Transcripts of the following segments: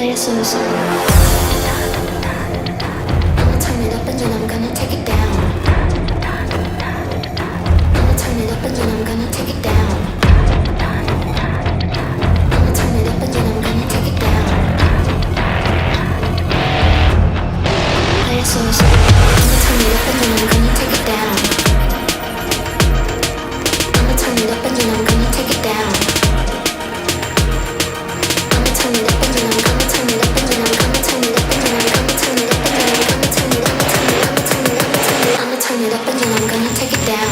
Play a slow song. I'ma turn it up and then I'm gonna take it down. I'ma turn it up and then I'm gonna take it down. I'ma turn it up and then I'm gonna take it down. Play a slow song. I'ma turn it up and then I'm gonna take it down. I'ma turn it up and then I'm gonna take it down. I'ma turn it up and then I'm gonna turn it up and then I'm gonna turn it up and then I'm gonna turn it up and then I'm gonna turn it up and then I'm gonna turn it up and then I'ma turn it up and then I'm gonna take it down.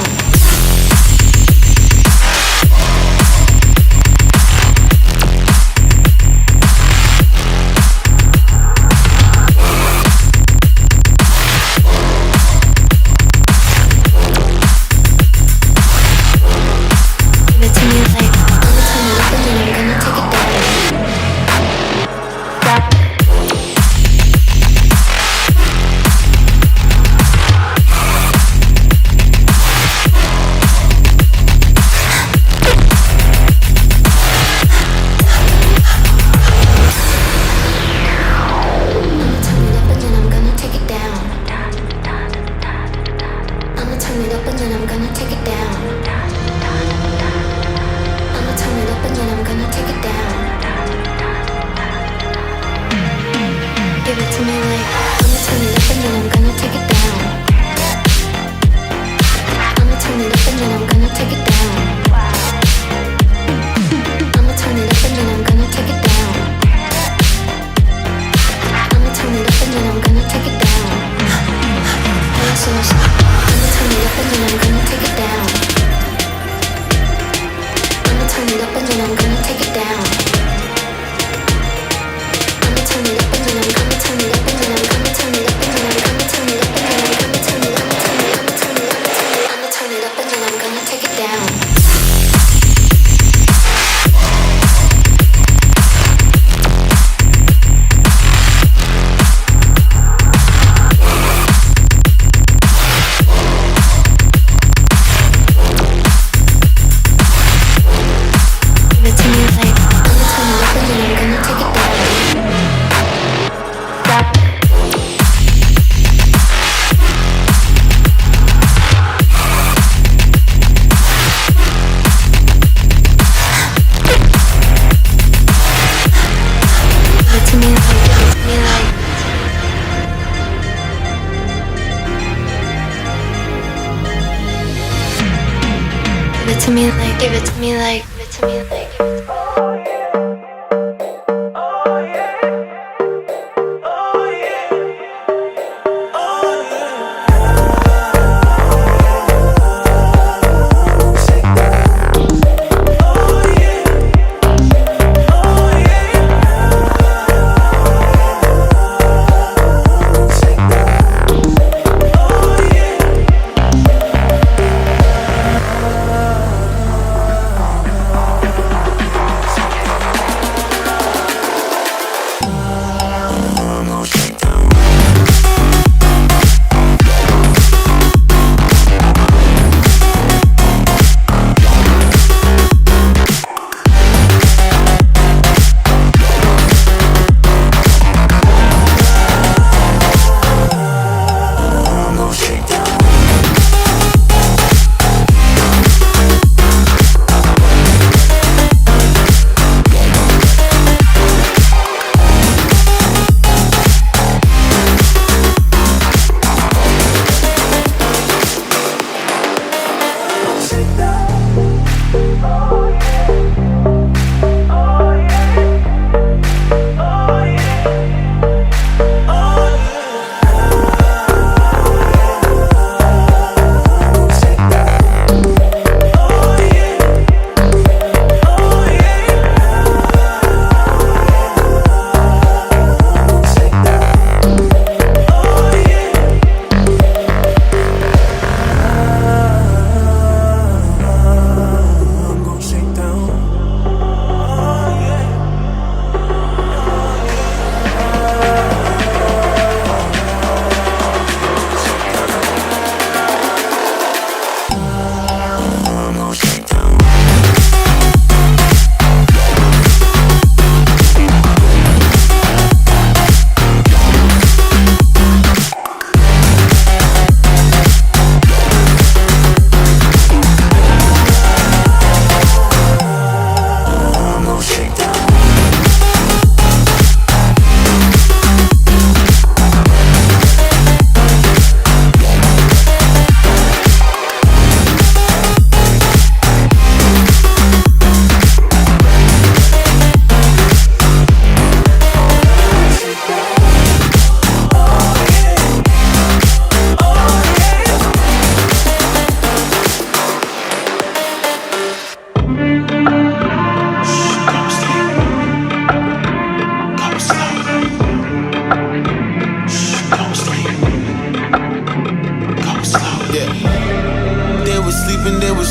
Give it to me like, give it to me like.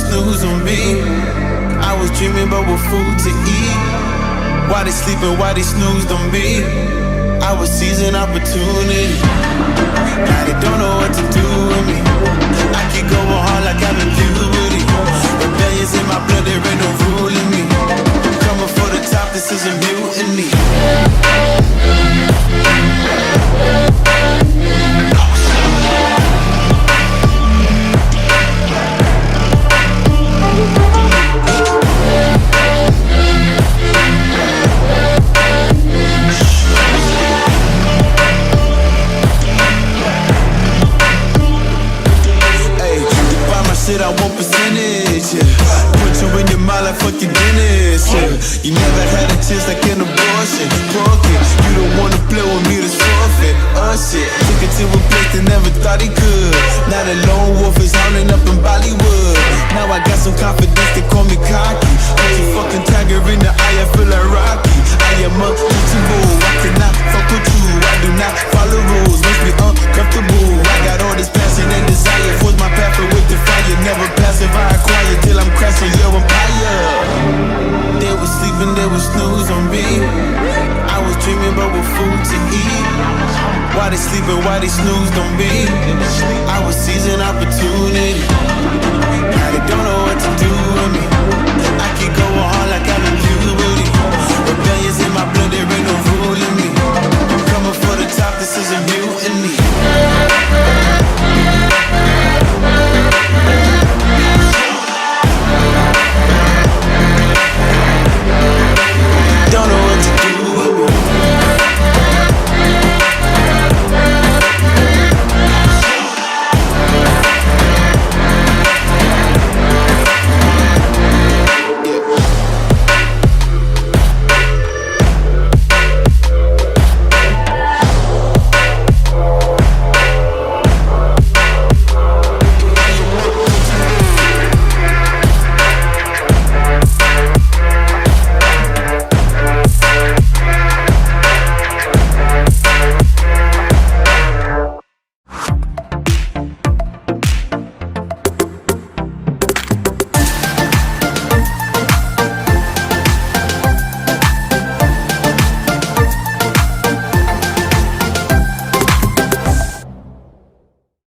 snooze on me. I was dreaming about what food to eat. Why they sleeping, why they snoozed on me? I was seizing opportunity. Now they don't know what to do with me. I keep going hard like I'm in puberty. Rebellions in my blood, there ain't no ruling me. Coming for the top, this is a mutiny. Shit, I want percentage, yeah. Put you in your mind like fuck your dentist, yeah. You never had a chance like an abortion. Broken, you don't wanna play with me, this forfeit. Shit, took it to a place they never thought he could. Now the lone wolf is howling up in Bollywood. Now I got some confidence, they call me cocky. I'm a fucking tiger in the eye, I feel like Rocky. I am untouchable, I cannot fuck with you. I do not follow rules, makes me uncomfortable. I got all this passion and desire, force my path with the fire. Never passive, I acquire till I'm crashing your empire. They was sleeping, they was snooze on me. I was dreaming about what food to eat. Why they sleeping, why they snoozed on me? I was seizing opportunity. Now they don't know what to do with me. I keep going hard.